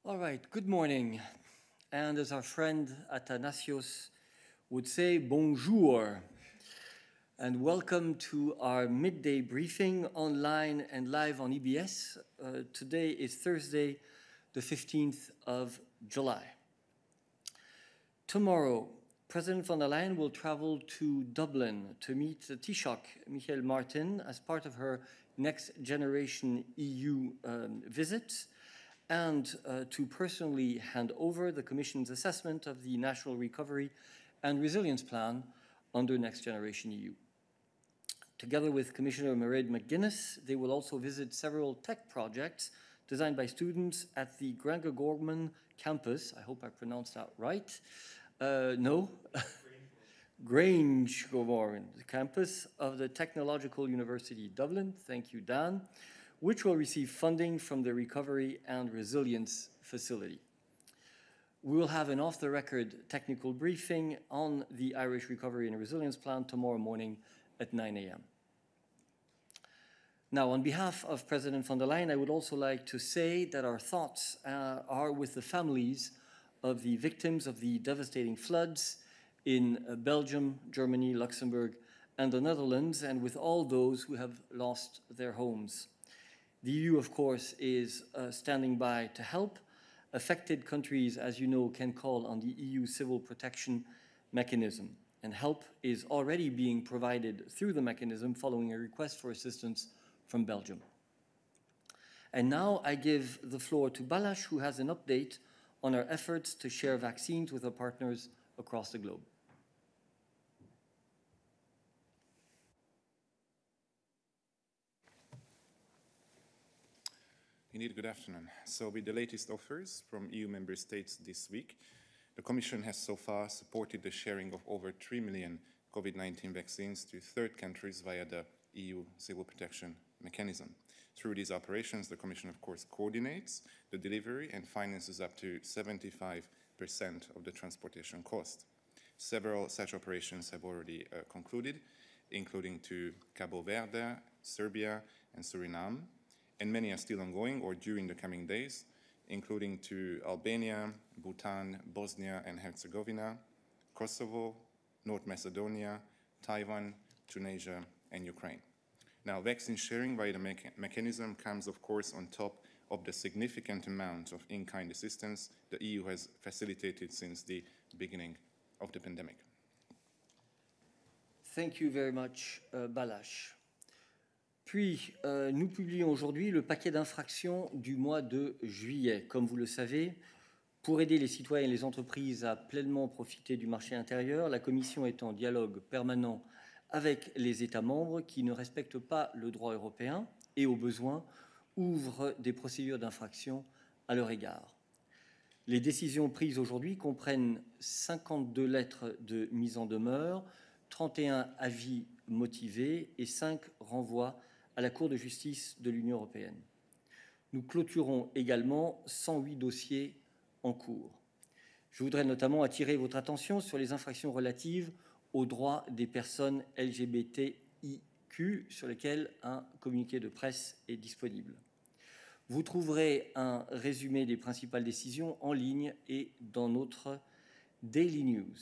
All right, good morning. And as our friend Athanasios would say, bonjour. And welcome to our midday briefing online and live on EBS. Today is Thursday, the 15th of July. Tomorrow, President von der Leyen will travel to Dublin to meet the Taoiseach, Micheál Martin, as part of her Next Generation EU visit, and to personally hand over the Commission's assessment of the National Recovery and Resilience Plan under Next Generation EU. Together with Commissioner Mairead McGuinness, they will also visit several tech projects designed by students at the Grange Gorman campus. I hope I pronounced that right. No, Grange Gorman, the campus of the Technological University Dublin. Thank you, Dan, which will receive funding from the Recovery and Resilience Facility. We will have an off-the-record technical briefing on the Irish Recovery and Resilience Plan tomorrow morning at 9 a.m. Now, on behalf of President von der Leyen, I would also like to say that our thoughts are with the families of the victims of the devastating floods in Belgium, Germany, Luxembourg, and the Netherlands, and with all those who have lost their homes. The EU, of course, is standing by to help. Affected countries, as you know, can call on the EU Civil Protection Mechanism, and help is already being provided through the mechanism following a request for assistance from Belgium. And now I give the floor to Balázs, who has an update on our efforts to share vaccines with our partners across the globe. Indeed, good afternoon. So with the latest offers from EU member states this week, the Commission has so far supported the sharing of over 3 million COVID-19 vaccines to third countries via the EU Civil Protection Mechanism. Through these operations, the Commission, of course, coordinates the delivery and finances up to 75% of the transportation cost. Several such operations have already concluded, including to Cabo Verde, Serbia, and Suriname, and many are still ongoing or due in the coming days, including to Albania, Bhutan, Bosnia and Herzegovina, Kosovo, North Macedonia, Taiwan, Tunisia, and Ukraine. Now, vaccine sharing via the mechanism comes, of course, on top of the significant amount of in-kind assistance the EU has facilitated since the beginning of the pandemic. Thank you very much, Balázs. Puis, nous publions aujourd'hui le paquet d'infractions du mois de juillet. Comme vous le savez, pour aider les citoyens et les entreprises à pleinement profiter du marché intérieur, la Commission est en dialogue permanent avec les États membres qui ne respectent pas le droit européen et, au besoin, ouvrent des procédures d'infraction à leur égard. Les décisions prises aujourd'hui comprennent 52 lettres de mise en demeure, 31 avis motivés et 5 renvois à la Cour de justice de l'Union européenne. Nous clôturons également 108 dossiers en cours. Je voudrais notamment attirer votre attention sur les infractions relatives aux droits des personnes LGBTIQ, sur lesquelles un communiqué de presse est disponible. Vous trouverez un résumé des principales décisions en ligne et dans notre Daily News.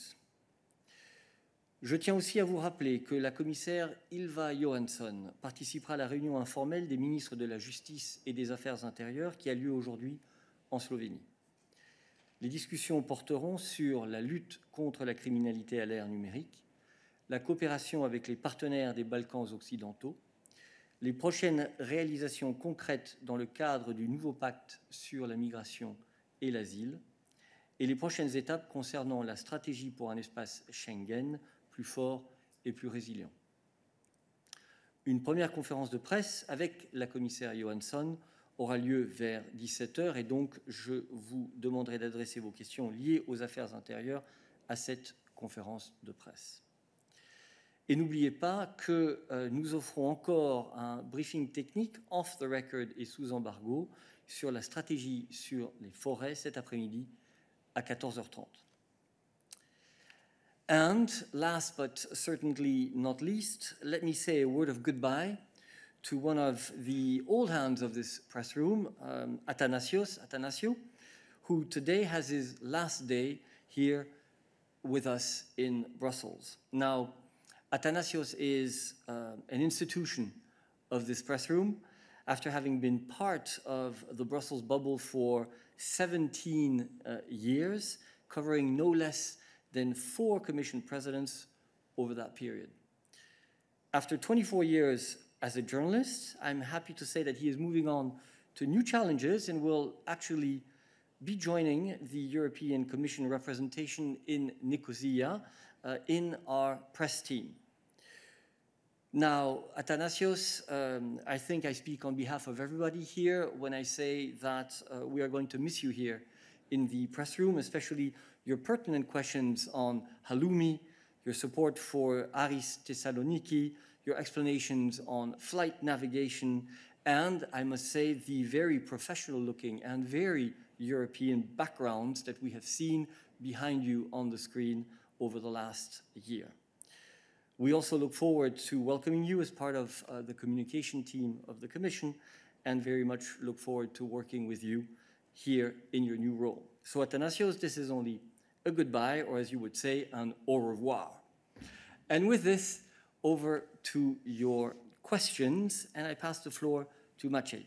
Je tiens aussi à vous rappeler que la commissaire Ylva Johansson participera à la réunion informelle des ministres de la Justice et des Affaires intérieures qui a lieu aujourd'hui en Slovénie. Les discussions porteront sur la lutte contre la criminalité à l'ère numérique, la coopération avec les partenaires des Balkans occidentaux, les prochaines réalisations concrètes dans le cadre du nouveau pacte sur la migration et l'asile, et les prochaines étapes concernant la stratégie pour un espace Schengen plus fort et plus résilient. Une première conférence de presse avec la commissaire Johansson aura lieu vers 17h et donc je vous demanderai d'adresser vos questions liées aux affaires intérieures à cette conférence de presse. Et n'oubliez pas que nous offrons encore un briefing technique off the record et sous embargo sur la stratégie sur les forêts cet après-midi à 14h30. And last but certainly not least, let me say a word of goodbye to one of the old hands of this press room, Athanasios, who today has his last day here with us in Brussels. Now, Athanasios is an institution of this press room after having been part of the Brussels bubble for 17 years, covering no less than 4 Commission presidents over that period. After 24 years as a journalist, I'm happy to say that he is moving on to new challenges and will actually be joining the European Commission representation in Nicosia in our press team. Now, Athanasios, I think I speak on behalf of everybody here when I say that we are going to miss you here in the press room, especially your pertinent questions on halloumi, your support for Aris Thessaloniki, your explanations on flight navigation, and I must say the very professional looking and very European backgrounds that we have seen behind you on the screen over the last year. We also look forward to welcoming you as part of the communication team of the Commission and very much look forward to working with you here in your new role. So Athanasios, this is only a goodbye, or as you would say, an au revoir. And with this, over to your questions, and I pass the floor to Maciej.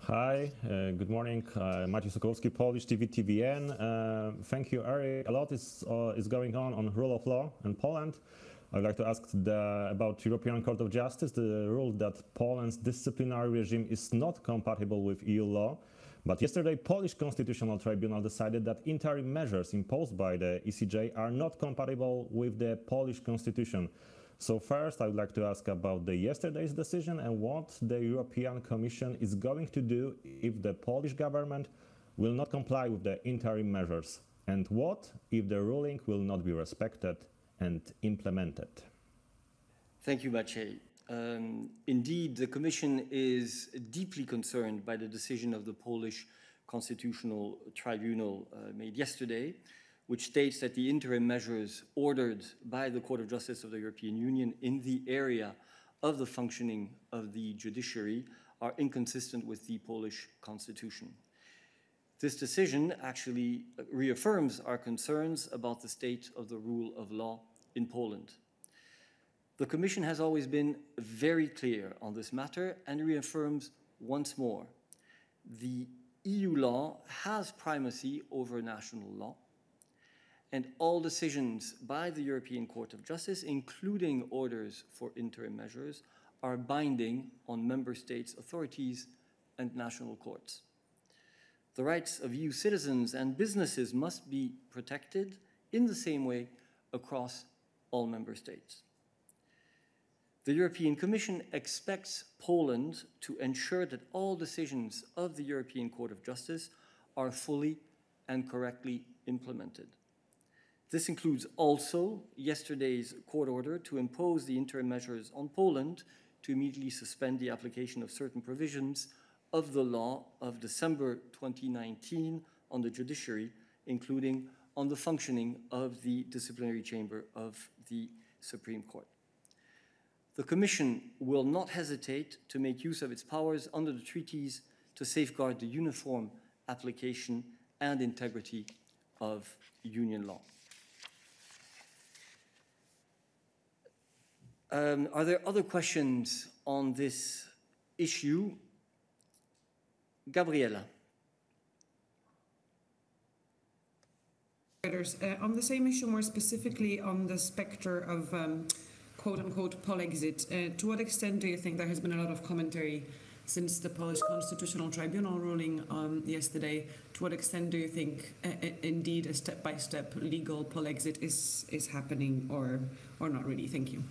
Hi, good morning. Maciej Sokolowski, Polish TV TVN. Thank you, Eric. A lot is going on rule of law in Poland. I'd like to ask about European Court of Justice, the rule that Poland's disciplinary regime is not compatible with EU law. But yesterday, Polish Constitutional Tribunal decided that interim measures imposed by the ECJ are not compatible with the Polish constitution. So first, I would like to ask about yesterday's decision and what the European Commission is going to do if the Polish government will not comply with the interim measures, and what if the ruling will not be respected and implemented. Thank you, Maciej. Indeed, the Commission is deeply concerned by the decision of the Polish Constitutional Tribunal made yesterday, which states that the interim measures ordered by the Court of Justice of the European Union in the area of the functioning of the judiciary are inconsistent with the Polish constitution. This decision actually reaffirms our concerns about the state of the rule of law in Poland. The Commission has always been very clear on this matter and reaffirms once more the EU law has primacy over national law, and all decisions by the European Court of Justice, including orders for interim measures, are binding on member states' authorities and national courts. The rights of EU citizens and businesses must be protected in the same way across all member states. The European Commission expects Poland to ensure that all decisions of the European Court of Justice are fully and correctly implemented. This includes also yesterday's court order to impose the interim measures on Poland to immediately suspend the application of certain provisions of the law of December 2019 on the judiciary, including on the functioning of the disciplinary chamber of the Supreme Court. The Commission will not hesitate to make use of its powers under the treaties to safeguard the uniform application and integrity of Union law. Are there other questions on this issue? Gabriela. On the same issue, more specifically on the specter of quote-unquote Polexit, to what extent do you think there has been a lot of commentary since the Polish Constitutional Tribunal ruling yesterday? To what extent do you think indeed a step-by-step legal Polexit is happening or not really? Thank you.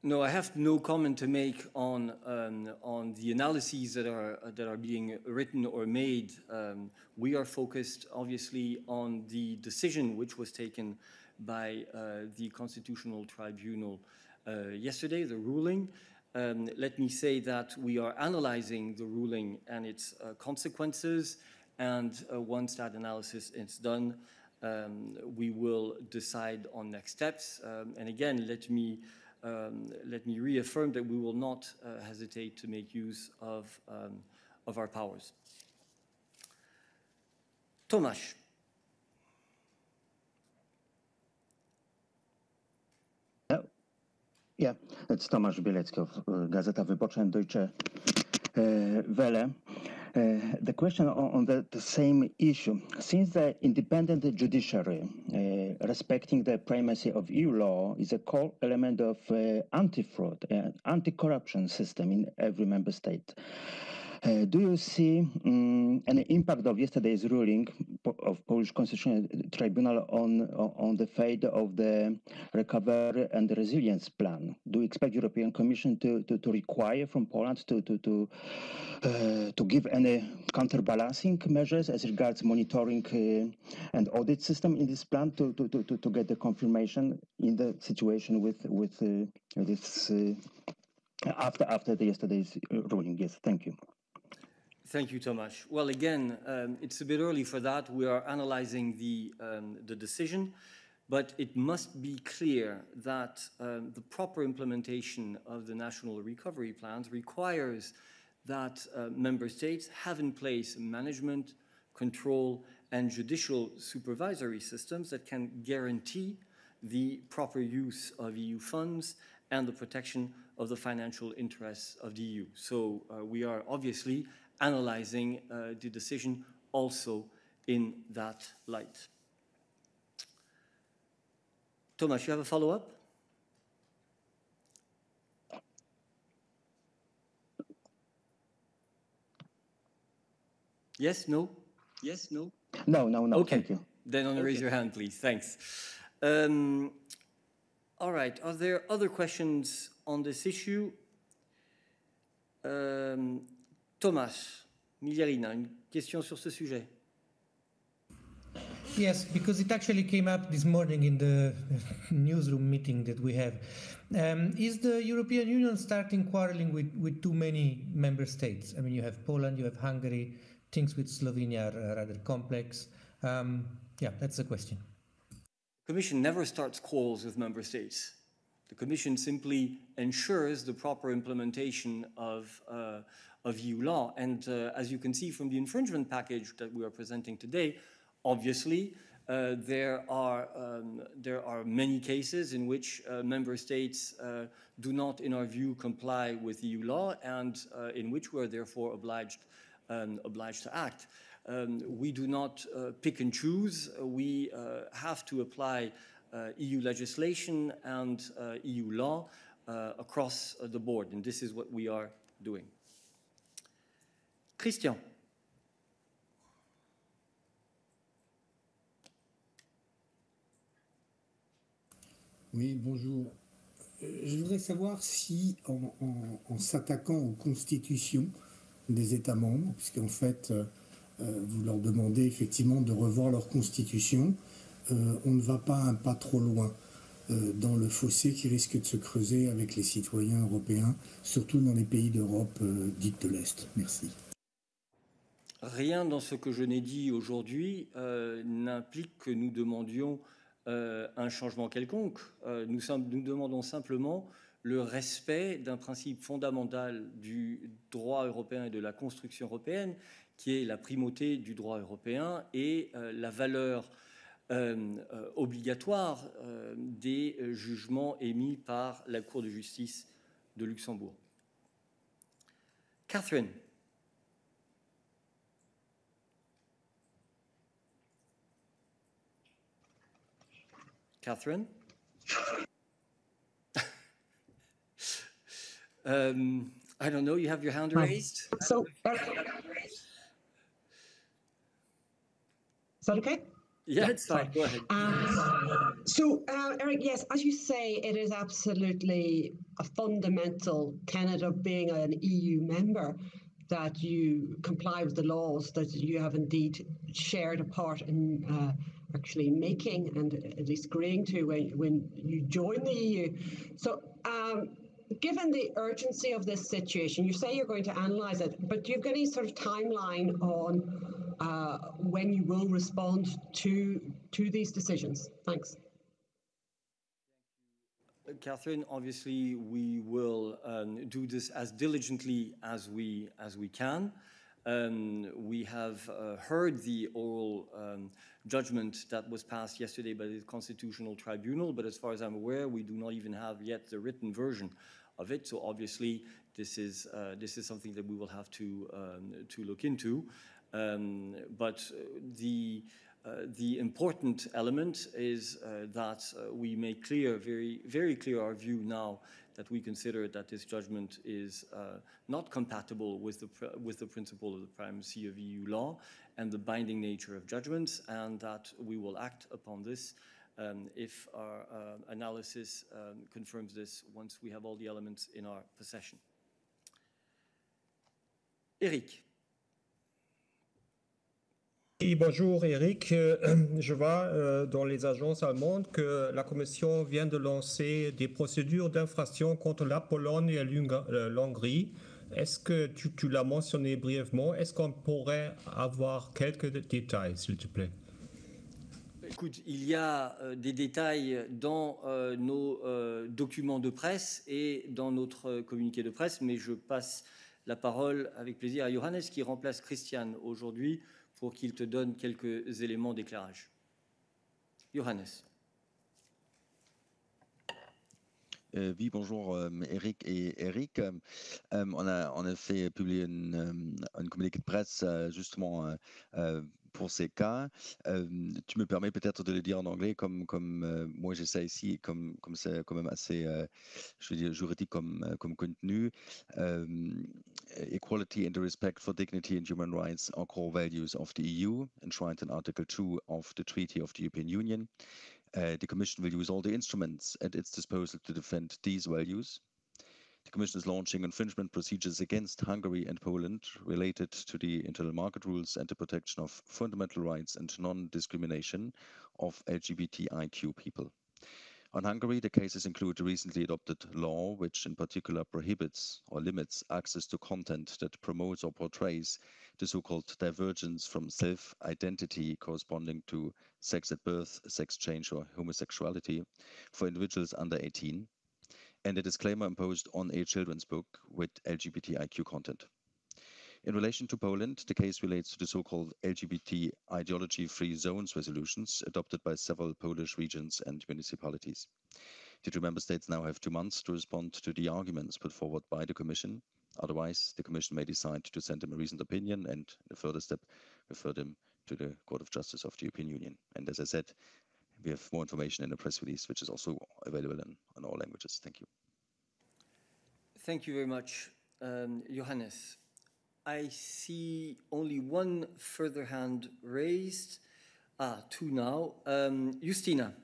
No, I have no comment to make on the analyses that are being written or made. We are focused, obviously, on the decision which was taken by the Constitutional Tribunal yesterday, the ruling. Let me say that we are analyzing the ruling and its consequences, and once that analysis is done, we will decide on next steps. And again, let me let me reaffirm that we will not hesitate to make use of our powers. Tomasz. Yeah, it's Tomasz Bielecki of Gazeta Wyborcza and Deutsche Welle. The question on the same issue. Since the independent judiciary respecting the primacy of EU law is a core element of anti-fraud and anti-corruption system in every member state, do you see any impact of yesterday's ruling of Polish Constitutional Tribunal on the fate of the Recovery and Resilience Plan? Do you expect European Commission to require from Poland to give any counterbalancing measures as regards monitoring and audit system in this plan to get the confirmation in the situation with this after the yesterday's ruling? Yes, thank you. Thank you, Tomasz. Well, again, it's a bit early for that. We are analyzing the decision, but it must be clear that the proper implementation of the national recovery plans requires that member states have in place management, control, and judicial supervisory systems that can guarantee the proper use of EU funds and the protection of the financial interests of the EU. So we are obviously analyzing the decision also in that light. Tomasz, you have a follow-up? Yes, no? Yes, no? No, okay. Thank you. Then raise your hand, please. Thanks. All right, are there other questions on this issue? Thomas Migliarina, une question sur ce sujet. Yes, because it actually came up this morning in the newsroom meeting that we have. Is the European Union starting quarreling with too many member states? I mean, you have Poland, you have Hungary, things with Slovenia are rather complex. Yeah, that's the question. The Commission never starts quarrels with member states. The Commission simply ensures the proper implementation of EU law. And as you can see from the infringement package that we are presenting today, obviously, there are many cases in which member states do not, in our view, comply with EU law, and in which we are therefore obliged to act. We do not pick and choose. We have to apply EU legislation and EU law across the board, and this is what we are doing. Christian. Oui, bonjour. Je voudrais savoir si, en s'attaquant aux constitutions des États membres, puisqu'en fait, vous leur demandez effectivement de revoir leur constitution, on ne va pas un pas trop loin dans le fossé qui risque de se creuser avec les citoyens européens, surtout dans les pays d'Europe dite de l'Est. Merci. Rien dans ce que je n'ai dit aujourd'hui n'implique que nous demandions un changement quelconque. Nous demandons simplement le respect d'un principe fondamental du droit européen et de la construction européenne, qui est la primauté du droit européen et la valeur obligatoire des jugements émis par la Cour de justice de Luxembourg. Catherine. Catherine? I don't know, you have your hand raised? So, is that okay? Yeah, it's fine. Go ahead. Eric, yes, as you say, it is absolutely a fundamental tenet of being an EU member that you comply with the laws that you have indeed shared a part in actually making and at least agreeing to when you join the EU. So, given the urgency of this situation, you say you're going to analyse it, but do you have any sort of timeline on when you will respond to these decisions? Thanks. Catherine, obviously we will do this as diligently as we can. We have heard the oral judgment that was passed yesterday by the Constitutional Tribunal, but as far as I'm aware, we do not even have yet the written version of it. So obviously, this is something that we will have to look into. But the important element is that we make clear, very, very clear, our view now that we consider that this judgment is not compatible with the principle of the primacy of EU law and the binding nature of judgments, and that we will act upon this if our analysis confirms this once we have all the elements in our possession. Eric. Oui, bonjour Eric, je vois dans les agences allemandes que la Commission vient de lancer des procédures d'infraction contre la Pologne et l'Hongrie. Est-ce que tu l'as mentionné brièvement, est-ce qu'on pourrait avoir quelques détails, s'il te plaît? Écoute, il y a des détails dans nos documents de presse et dans notre communiqué de presse, mais je passe la parole avec plaisir à Johannes qui remplace Christian aujourd'hui pour qu'il te donne quelques éléments d'éclairage. Johannes. Oui, bonjour Eric et Eric. On a en effet publié un communiqué de presse justement pour ces cas. Tu me permets peut-être de le dire en anglais comme moi j'essaie ici, comme c'est quand même assez, je veux dire, juridique comme contenu. Equality and the respect for dignity and human rights are core values of the EU, enshrined in Article 2 of the Treaty of the European Union. The Commission will use all the instruments at its disposal to defend these values. The Commission is launching infringement procedures against Hungary and Poland related to the internal market rules and the protection of fundamental rights and non-discrimination of LGBTIQ people. On Hungary, the cases include the recently adopted law, which in particular prohibits or limits access to content that promotes or portrays the so-called divergence from self-identity corresponding to sex at birth, sex change, or homosexuality for individuals under 18, and a disclaimer imposed on a children's book with LGBTIQ content. In relation to Poland, the case relates to the so-called LGBT ideology-free zones resolutions adopted by several Polish regions and municipalities. The 2 member states now have 2 months to respond to the arguments put forward by the Commission. Otherwise, the Commission may decide to send them a reasoned opinion and, in a further step, refer them to the Court of Justice of the European Union. And as I said, we have more information in the press release, which is also available in all languages. Thank you. Thank you very much, Johannes. I see only one further hand raised. 2 now. Justina,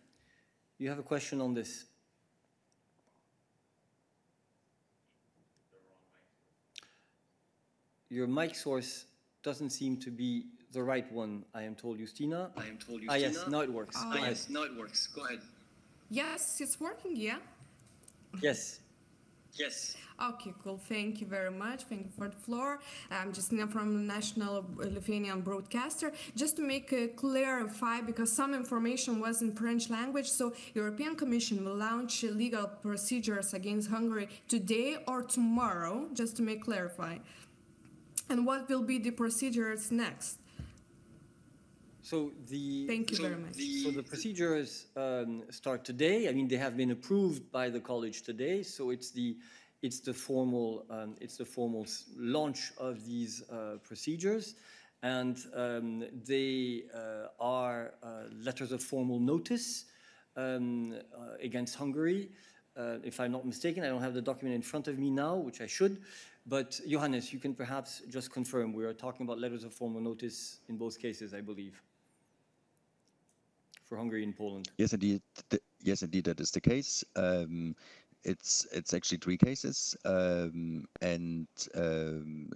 you have a question on this. Your mic source doesn't seem to be the right one, I am told, Justina. Yes, now it works. Go ahead. Yes, now it works. Go ahead. Yes, it's working, yeah? Yes. Yes. Okay, cool. Thank you very much. Thank you for the floor. I'm Justina from National Lithuanian Broadcaster. Just to make clarify, because some information was in French language, so European Commission will launch legal procedures against Hungary today or tomorrow, just to make clarify. And what will be the procedures next? So Thank you very much. So the procedures start today. I mean, they have been approved by the college today. So it's the formal launch of these procedures, and they are letters of formal notice against Hungary. If I'm not mistaken, I don't have the document in front of me now, which I should. But Johannes, you can perhaps just confirm we are talking about letters of formal notice in both cases, I believe, for Hungary and Poland. Yes, indeed. Indeed, that is the case. It's actually 3 cases, so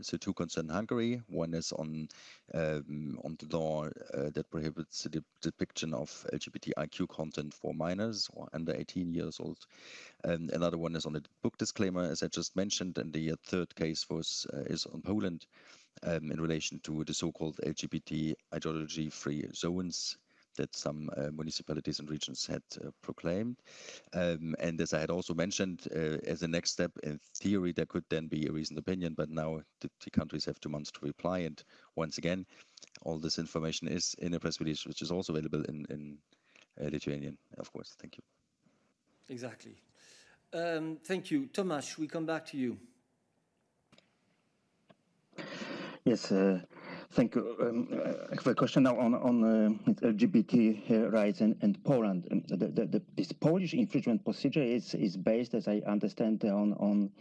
2 concern Hungary. One is on the law that prohibits the depiction of LGBTIQ content for minors or under 18 years old. Another one is on the book disclaimer, as I just mentioned, and the 3rd case is on Poland in relation to the so-called LGBT ideology-free zones that some municipalities and regions had proclaimed. And as I had also mentioned, as a next step, in theory, there could then be a reasoned opinion, but now the countries have 2 months to reply. And once again, all this information is in a press release, which is also available in Lithuanian, of course. Thank you. Exactly. Thank you. Tomasz, we come back to you. Yes, thank you. I have a question now on LGBT rights and Poland. This Polish infringement procedure is based, as I understand, on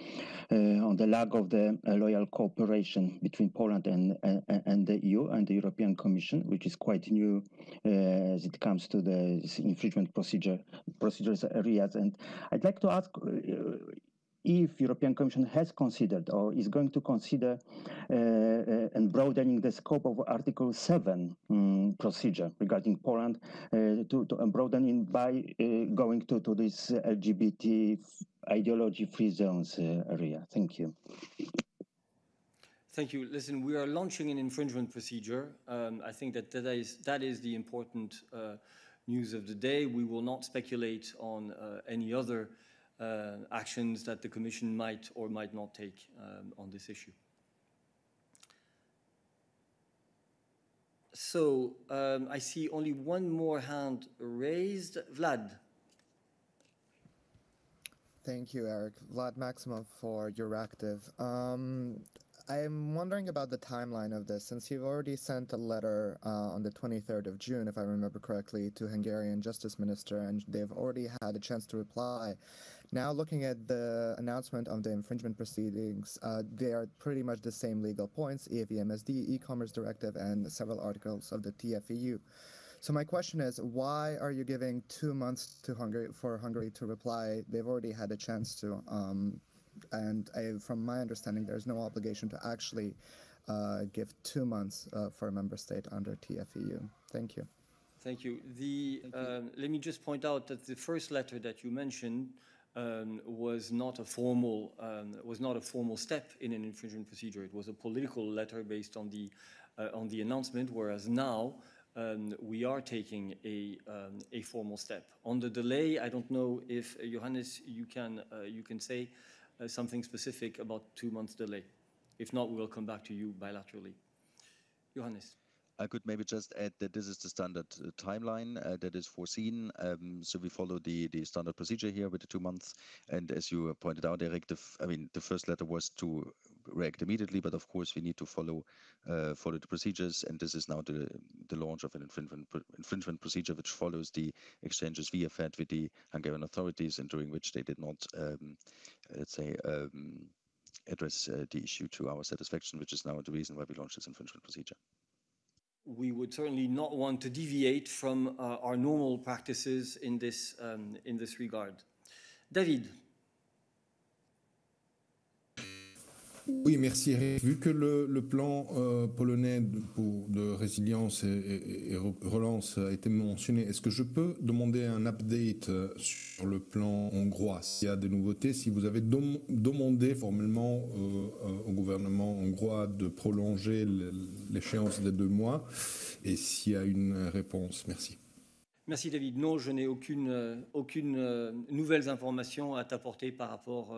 the lack of the loyal cooperation between Poland and the EU and the European Commission, which is quite new as it comes to the infringement procedures areas. And I'd like to ask if European Commission has considered or is going to consider and broadening the scope of Article 7 procedure regarding Poland to broaden it by going to this LGBT ideology-free zones area. Thank you. Thank you. Listen, we are launching an infringement procedure. I think that is the important news of the day. We will not speculate on any other actions that the Commission might or might not take on this issue. So I see only one more hand raised. Vlad. Thank you, Eric. Vlad Maximov for Euractiv. I'm wondering about the timeline of this, since you've already sent a letter on the 23rd of June, if I remember correctly, to Hungarian Justice Minister, and they've already had a chance to reply. Now, looking at the announcement of the infringement proceedings, they are pretty much the same legal points: EAVMSD, e-commerce directive, and several articles of the TFEU. So my question is, why are you giving 2 months to for Hungary to reply? They've already had a chance to. And from my understanding, there's no obligation to actually give 2 months for a member state under TFEU. Thank you. Thank you. Let me just point out that the first letter that you mentioned was not a formal step in an infringement procedure. It was a political letter based on the announcement, whereas now we are taking a formal step. On the delay, I don't know if Johannes, you can say something specific about 2 months delay. If not, we'll come back to you bilaterally. Johannes. I could maybe just add that this is the standard timeline that is foreseen. So we follow the standard procedure here with the 2 months. And as you pointed out, Eric, the first letter was to react immediately, but of course we need to follow the procedures. And this is now the launch of an infringement procedure, which follows the exchanges we have had with the Hungarian authorities, and during which they did not, address the issue to our satisfaction, which is now the reason why we launched this infringement procedure. We would certainly not want to deviate from our normal practices in this regard. David. Oui, merci Eric. Vu que le plan polonais de résilience et relance a été mentionné, est-ce que je peux demander un update sur le plan hongrois, s'il y a des nouveautés, si vous avez demandé formellement au gouvernement hongrois de prolonger l'échéance des 2 mois, et s'il y a une réponse? Merci. Merci David. Non, je n'ai aucune nouvelles informations à t'apporter par rapport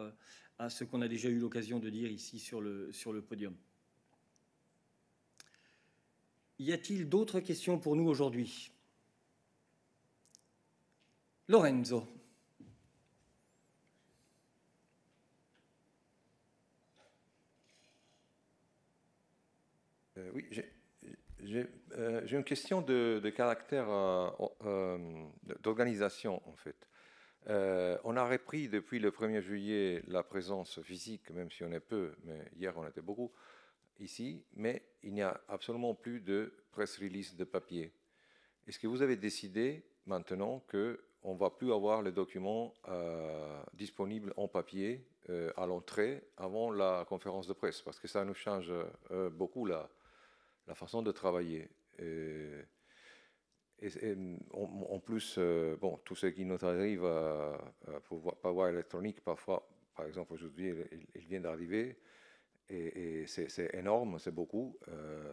à ce qu'on a déjà eu l'occasion de dire ici sur le podium. Y a-t-il d'autres questions pour nous aujourd'hui? Lorenzo. Oui, j'ai une question de caractère d'organisation, en fait. On a repris depuis le 1er juillet la présence physique, même si on est peu, mais hier on était beaucoup ici, mais il n'y a absolument plus de press release de papier. Est-ce que vous avez décidé maintenant qu'on ne va plus avoir les documents disponibles en papier à l'entrée avant la conférence de presse? Parce que ça nous change beaucoup la façon de travailler. En plus, bon, tout ce qui nous arrive par voie électronique, parfois, par exemple aujourd'hui, il vient d'arriver, Et c'est énorme, c'est beaucoup.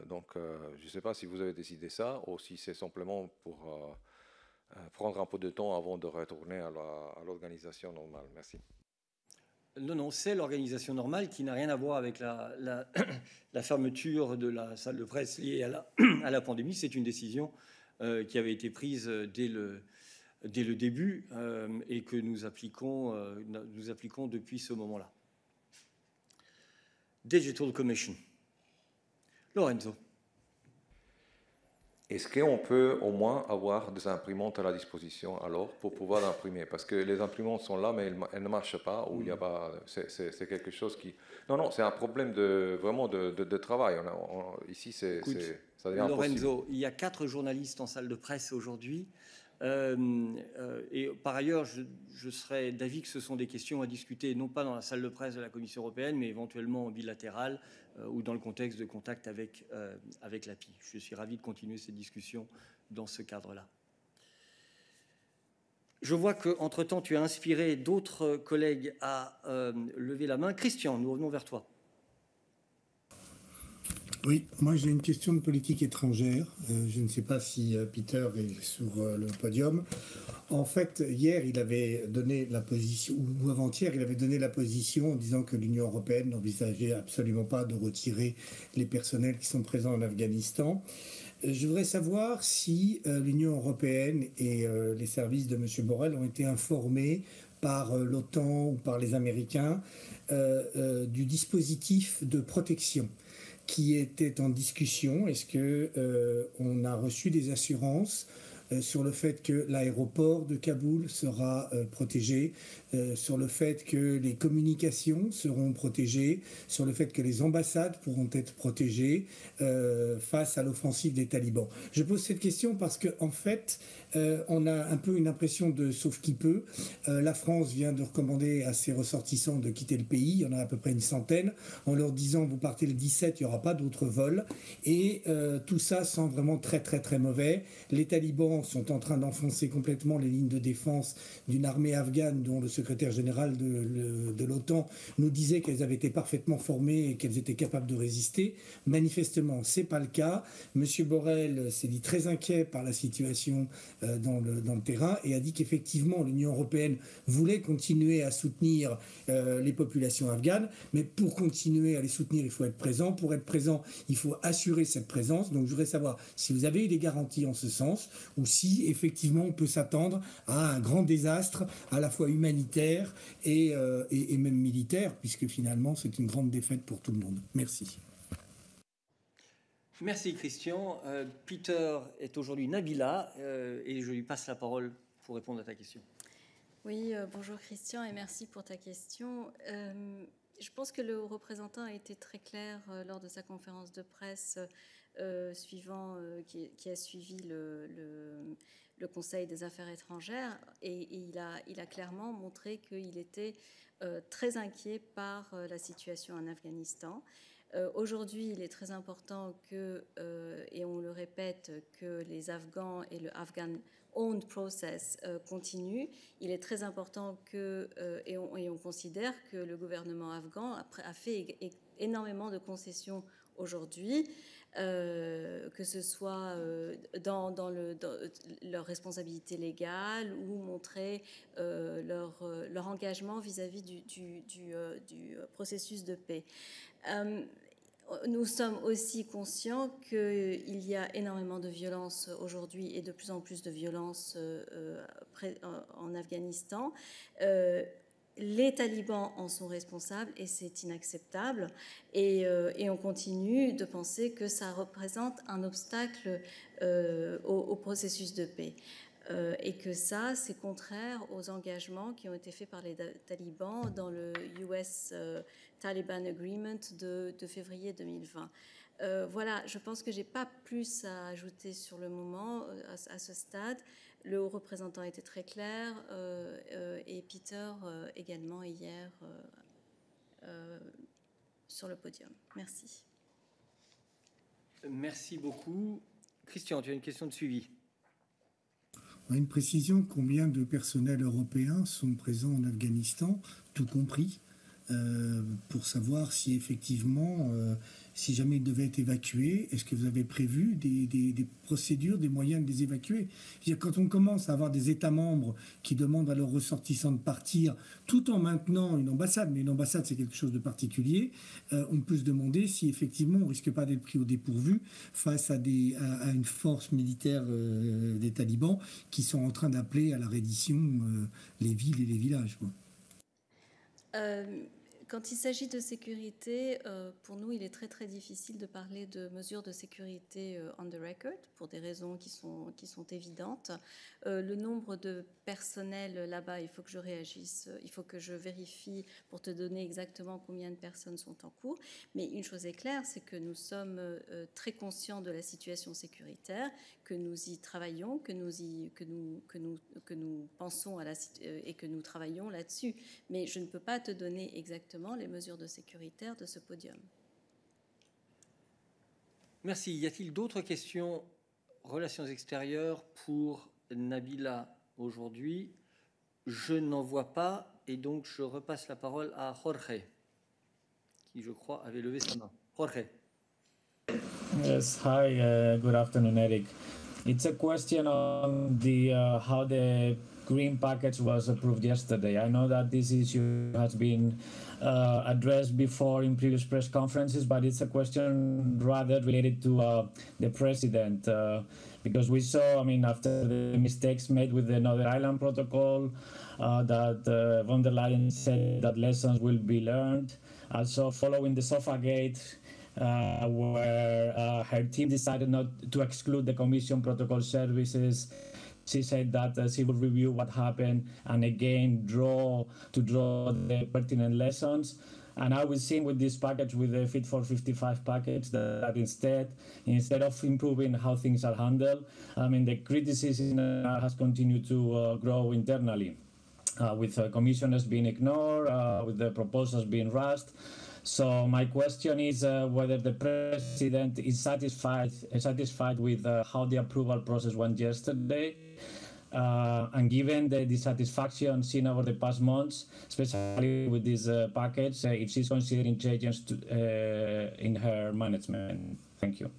Donc, je ne sais pas si vous avez décidé ça ou si c'est simplement pour prendre un peu de temps avant de retourner à l'organisation normale. Merci. Non, non, c'est l'organisation normale qui n'a rien à voir avec la fermeture de la salle de presse liée à la pandémie. C'est une décision qui avait été prise dès le début et que nous appliquons depuis ce moment-là. Digital Commission. Lorenzo. Est-ce qu'on peut au moins avoir des imprimantes à la disposition alors pour pouvoir imprimer? Parce que les imprimantes sont là, mais elles ne marchent pas, ou il y a pas. C'est quelque chose qui. Non, c'est un problème vraiment de travail. Ici, ça devient Lorenzo, impossible. il y a 4 journalistes en salle de presse aujourd'hui. Et par ailleurs, je serais d'avis que ce sont des questions à discuter, non pas dans la salle de presse de la Commission européenne, mais éventuellement en bilatéral ou dans le contexte de contact avec l'API. Je suis ravi de continuer cette discussion dans ce cadre-là. Je vois qu'entre-temps, tu as inspiré d'autres collègues à lever la main. Christian, nous revenons vers toi. Oui, moi j'ai une question de politique étrangère. Je ne sais pas si Peter est sur le podium. En fait, hier, il avait donné la position, ou avant-hier, il avait donné la position en disant que l'Union européenne n'envisageait absolument pas de retirer les personnels qui sont présents en Afghanistan. Je voudrais savoir si l'Union européenne et les services de M. Borrell ont été informés par l'OTAN ou par les Américains du dispositif de protection qui était en discussion. Est-ce qu'on a reçu des assurances sur le fait que l'aéroport de Kaboul sera protégé, sur le fait que les communications seront protégées, sur le fait que les ambassades pourront être protégées face à l'offensive des talibans. Je pose cette question parce qu'en fait, on a un peu une impression de sauf qui peut. La France vient de recommander à ses ressortissants de quitter le pays. Il y en a à peu près une centaine, en leur disant vous partez le 17, il n'y aura pas d'autres vols. Et tout ça sent vraiment très très très mauvais. Les talibans sont en train d'enfoncer complètement les lignes de défense d'une armée afghane dont le secrétaire général de l'OTAN nous disait qu'elles avaient été parfaitement formées et qu'elles étaient capables de résister. Manifestement, c'est pas le cas. Monsieur Borrell s'est dit très inquiet par la situation dans le terrain et a dit qu'effectivement l'Union européenne voulait continuer à soutenir les populations afghanes, mais pour continuer à les soutenir, il faut être présent. Pour être présent, il faut assurer cette présence. Donc je voudrais savoir si vous avez eu des garanties en ce sens ou si effectivement on peut s'attendre à un grand désastre à la fois humanitaire et même militaire, puisque finalement c'est une grande défaite pour tout le monde. Merci. Merci Christian. Peter est aujourd'hui Nabila et je lui passe la parole pour répondre à ta question. Oui, bonjour Christian et merci pour ta question. Je pense que le représentant a été très clair lors de sa conférence de presse qui a suivi le Conseil des affaires étrangères et il a clairement montré qu'il était très inquiet par la situation en Afghanistan. Aujourd'hui, il est très important et on le répète, que les Afghans et le Afghan Owned Process continue. Il est très important et on considère que le gouvernement afghan a fait énormément de concessions aujourd'hui, que ce soit dans leur responsabilité légale ou montrer leur engagement vis-à-vis du processus de paix. Nous sommes aussi conscients qu'il y a énormément de violence aujourd'hui et de plus en plus de violence en Afghanistan. Les talibans en sont responsables et c'est inacceptable. Et on continue de penser que ça représente un obstacle au processus de paix. Et que ça, c'est contraire aux engagements qui ont été faits par les talibans dans le US Taliban Agreement de février 2020. Voilà, je pense que je n'ai pas plus à ajouter sur le moment, à ce stade. Le haut représentant était très clair et Peter également hier sur le podium. Merci. Merci beaucoup. Christian, tu as une question de suivi. Une précision, combien de personnels européens sont présents en Afghanistan, tout compris, pour savoir si effectivement, si jamais ils devaient être évacués, est-ce que vous avez prévu des procédures, des moyens de les évacuer? Quand on commence à avoir des États membres qui demandent à leurs ressortissants de partir tout en maintenant une ambassade, mais une ambassade c'est quelque chose de particulier, on peut se demander si effectivement on ne risque pas d'être pris au dépourvu face à une force militaire des talibans qui sont en train d'appeler à la reddition les villes et les villages, quoi. Quand il s'agit de sécurité, pour nous, il est très très difficile de parler de mesures de sécurité on the record pour des raisons qui sont évidentes. Le nombre de personnel là-bas, il faut que je réagisse, il faut que je vérifie pour te donner exactement combien de personnes sont en cours. Mais une chose est claire, c'est que nous sommes très conscients de la situation sécuritaire, que nous y travaillons, que nous pensons à et que nous travaillons là-dessus. Mais je ne peux pas te donner exactement les mesures de sécurité de ce podium. Merci. Y a-t-il d'autres questions relations extérieures pour Nabila aujourd'hui? Je n'en vois pas et donc je repasse la parole à Jorge, qui je crois avait levé sa main. Jorge. Yes, hi, good afternoon, Eric. It's a question on the how the green package was approved yesterday. I know that this issue has been addressed before in previous press conferences, but it's a question rather related to the president, because we saw, I mean, after the mistakes made with the Northern Ireland Protocol, that von der Leyen said that lessons will be learned. Also, following the Sofagate, where her team decided not to exclude the Commission protocol services. She said that she would review what happened and again draw the pertinent lessons. And now we're seeing with this package, with the Fit for 55 package, that instead of improving how things are handled, I mean, the criticism has continued to grow internally, with commissioners being ignored, with the proposals being rushed. So my question is whether the president is satisfied with how the approval process went yesterday, and given the dissatisfaction seen over the past months, especially with this package, if she's considering changes in her management. Thank you.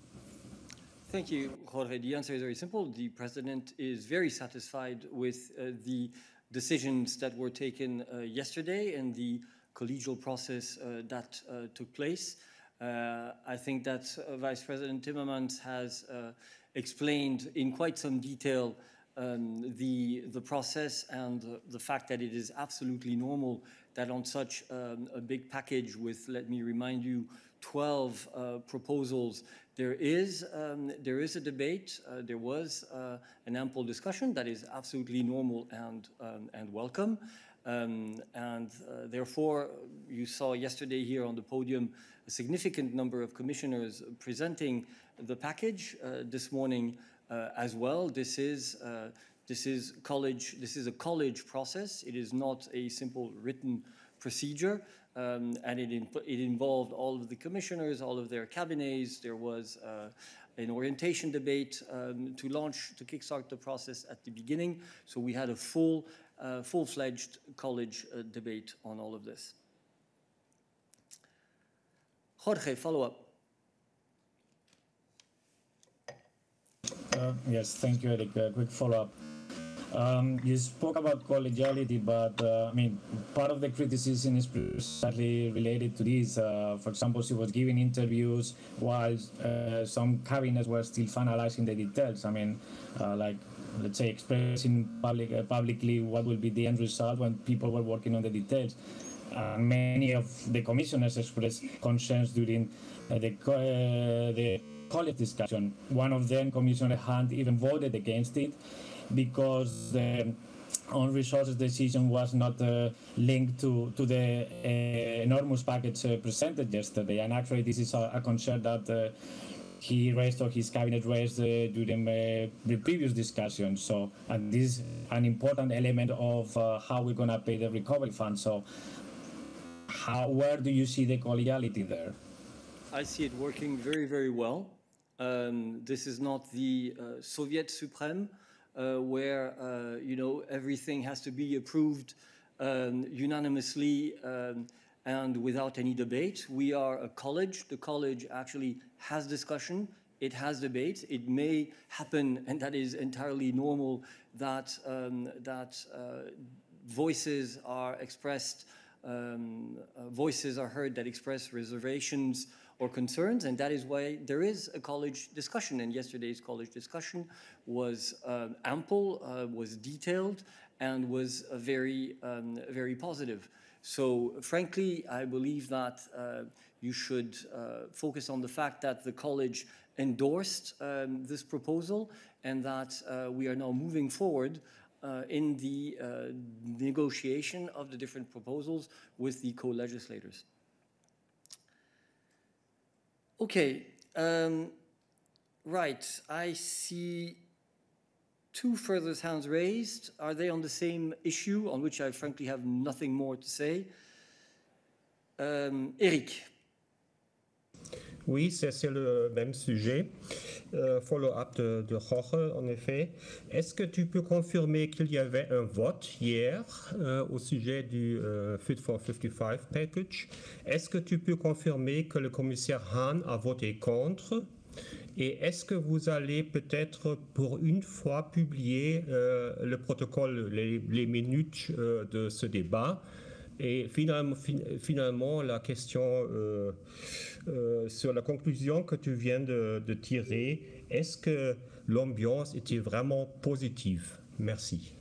Thank you, Jorge. The answer is very simple. The president is very satisfied with the decisions that were taken yesterday and the collegial process that took place. I think that Vice President Timmermans has explained in quite some detail the process and the fact that it is absolutely normal that on such a big package with, let me remind you, 12 proposals, there is a debate. There was an ample discussion that is absolutely normal and welcome. Therefore, you saw yesterday here on the podium a significant number of commissioners presenting the package this morning as well. This is a college process. It is not a simple written procedure, and it involved all of the commissioners, all of their cabinets. There was an orientation debate to kickstart the process at the beginning. So we had a full-fledged college debate on all of this. Jorge, follow up. Yes, thank you, Eric. Quick follow-up. You spoke about collegiality, but I mean, part of the criticism is precisely related to this. For example, she was giving interviews while some cabinets were still finalizing the details. I mean, like, let's say, expressing publicly what will be the end result when people were working on the details. Many of the commissioners expressed concerns during the college discussion. One of them, Commissioner Hunt, even voted against it because the own resources decision was not linked to the enormous package presented yesterday. And actually, this is a concern that he raised or his cabinet raised during the previous discussion. So, and this is an important element of how we're going to pay the recovery fund. So, where do you see the collegiality there? I see it working very, very well. This is not the Soviet Supreme, where everything has to be approved unanimously and without any debate. We are a college. The college actually has discussion. It has debate. It may happen, and that is entirely normal, that voices are expressed, voices are heard that express reservations or concerns, and that is why there is a college discussion. And yesterday's college discussion was ample, was detailed, and was very, very positive. So, frankly, I believe that you should focus on the fact that the college endorsed this proposal, and that we are now moving forward in the negotiation of the different proposals with the co-legislators. Okay, right, I see two further hands raised. Are they on the same issue, on which I frankly have nothing more to say? Eric. Oui, c'est le même sujet. Follow-up de Jorge, en effet. Est-ce que tu peux confirmer qu'il y avait un vote hier au sujet du Fit for 55 package? Est-ce que tu peux confirmer que le commissaire Hahn a voté contre? Et est-ce que vous allez peut-être pour une fois publier le protocole, les minutes de ce débat? Et finalement la question sur la conclusion que tu viens de tirer, est-ce que l'ambiance était vraiment positive? Merci.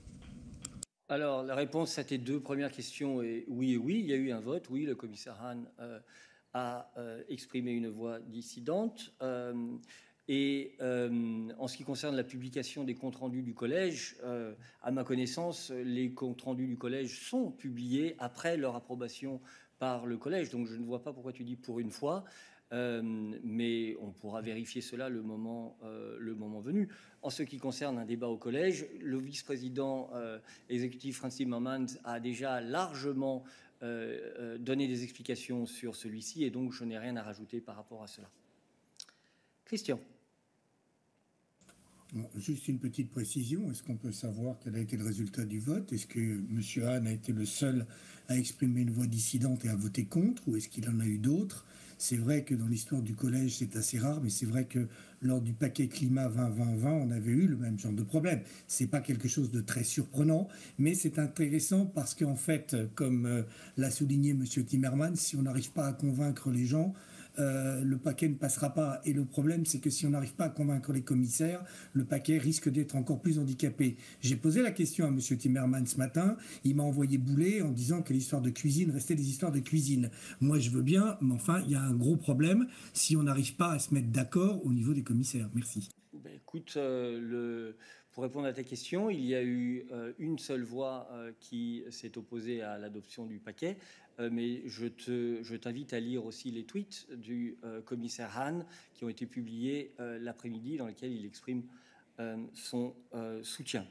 Alors, la réponse à tes deux premières questions est oui et oui. Il y a eu un vote. Oui, le commissaire Hahn a exprimé une voix dissidente. Et en ce qui concerne la publication des comptes rendus du collège, à ma connaissance, les comptes rendus du collège sont publiés après leur approbation par le collège. Donc je ne vois pas pourquoi tu dis pour une fois, mais on pourra vérifier cela le moment venu. En ce qui concerne un débat au collège, le vice-président exécutif Frans Timmermans a déjà largement donné des explications sur celui-ci, et donc je n'ai rien à rajouter par rapport à cela. Christian. Bon, juste une petite précision, est-ce qu'on peut savoir quel a été le résultat du vote? Est-ce que M. Hahn a été le seul à exprimer une voix dissidente et à voter contre, ou est-ce qu'il en a eu d'autres? C'est vrai que dans l'histoire du collège, c'est assez rare, mais c'est vrai que lors du paquet climat 20-20-20, on avait eu le même genre de problème. C'est pas quelque chose de très surprenant, mais c'est intéressant parce qu'en fait, comme l'a souligné M. Timmermans, si on n'arrive pas à convaincre les gens, le paquet ne passera pas. Et le problème, c'est que si on n'arrive pas à convaincre les commissaires, le paquet risque d'être encore plus handicapé. J'ai posé la question à M. Timmermans ce matin. Il m'a envoyé bouler en disant que l'histoire de cuisine restait des histoires de cuisine. Moi, je veux bien, mais enfin, il y a un gros problème si on n'arrive pas à se mettre d'accord au niveau des commissaires. Merci. Ben, écoute, pour répondre à ta question, il y a eu une seule voix qui s'est opposée à l'adoption du paquet. Mais je t'invite à lire aussi les tweets du commissaire Hahn qui ont été publiés l'après-midi, dans lesquels il exprime son soutien.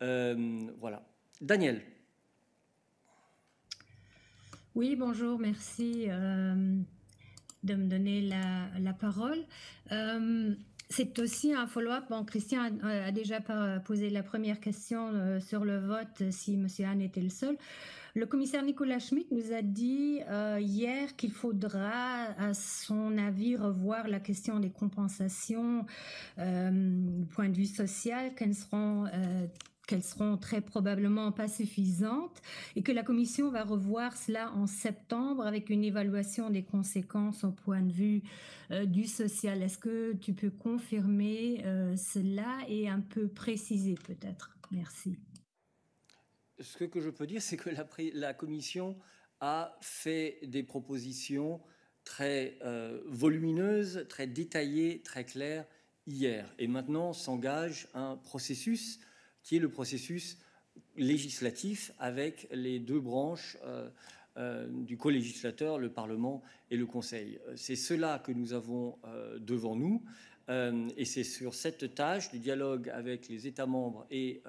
Voilà. Daniel. Oui, bonjour, merci de me donner la parole. C'est aussi un follow-up. Bon, Christian a déjà posé la première question sur le vote, si M. Hahn était le seul. Le commissaire Nicolas Schmit nous a dit hier qu'il faudra, à son avis, revoir la question des compensations du point de vue social, qu'elles seront très probablement pas suffisantes, et que la Commission va revoir cela en septembre avec une évaluation des conséquences au point de vue du social. Est-ce que tu peux confirmer cela et un peu préciser peut-être? Merci. Ce que je peux dire, c'est que la Commission a fait des propositions très volumineuses, très détaillées, très claires hier. Et maintenant s'engage un processus qui est le processus législatif avec les deux branches du co-législateur, le Parlement et le Conseil. C'est cela que nous avons devant nous. Et c'est sur cette tâche du dialogue avec les États membres et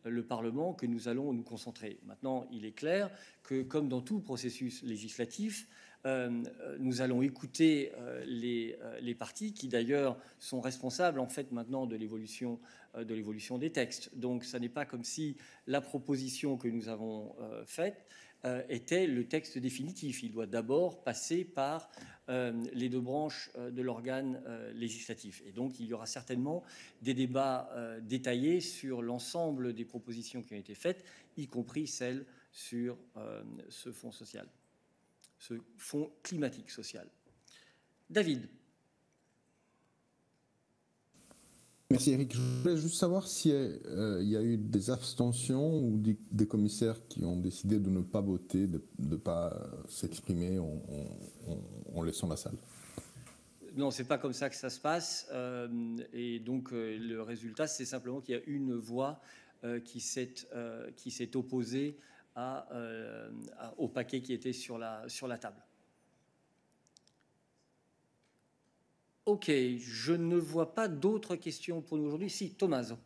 le Parlement que nous allons nous concentrer. Maintenant, il est clair que, comme dans tout processus législatif, nous allons écouter les partis qui, d'ailleurs, sont responsables, en fait, maintenant de l'évolution des textes. Donc, ça n'est pas comme si la proposition que nous avons faite était le texte définitif. Il doit d'abord passer par les deux branches de l'organe législatif. Et donc, il y aura certainement des débats détaillés sur l'ensemble des propositions qui ont été faites, y compris celles sur ce fonds social, ce fonds climatique social. David. Merci Eric. Je voulais juste savoir s'il y a eu des abstentions ou des commissaires qui ont décidé de ne pas voter, de ne pas s'exprimer en laissant la salle. Non, c'est pas comme ça que ça se passe. Et donc le résultat, c'est simplement qu'il y a une voix qui s'est opposée au paquet qui était sur la table. Ok, je ne vois pas d'autres questions pour nous aujourd'hui. Si, Tommaso.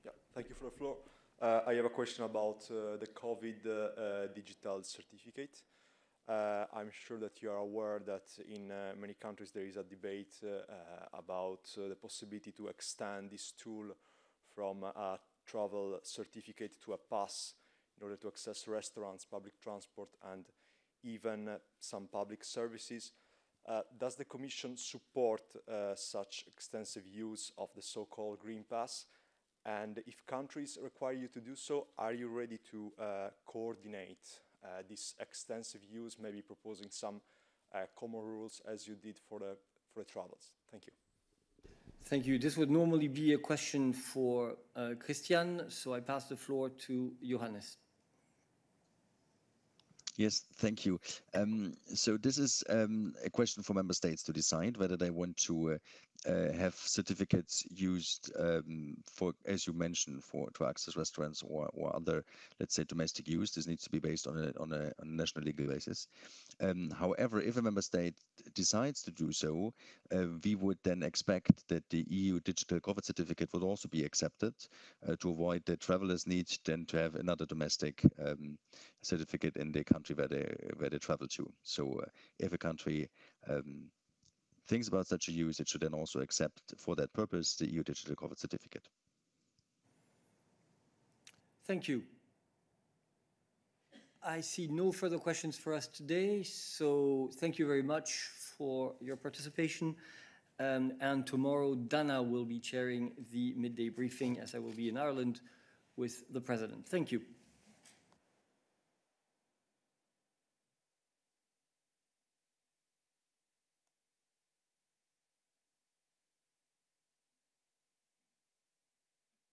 Yeah, thank you for the floor. I have a question about the COVID digital certificate. I'm sure that you are aware that in many countries there is a debate about the possibility to extend this tool from a travel certificate to a pass in order to access restaurants, public transport, and even some public services. Does the Commission support such extensive use of the so-called Green Pass? And if countries require you to do so, are you ready to coordinate this extensive use, maybe proposing some common rules as you did for the travels? Thank you. Thank you. This would normally be a question for Christian, so I pass the floor to Johannes. Yes, thank you. So this is a question for member states to decide whether they want to have certificates used for, as you mentioned, to access restaurants or other, let's say, domestic use. This needs to be based on a national legal basis. However, if a member state decides to do so, we would then expect that the EU digital COVID certificate would also be accepted to avoid that travelers need then to have another domestic certificate in the country where they travel to. So if a country thinks about such a use, it should then also accept for that purpose the EU digital COVID certificate. Thank you. I see no further questions for us today, so thank you very much for your participation. And tomorrow, Dana will be chairing the midday briefing, as I will be in Ireland with the President. Thank you.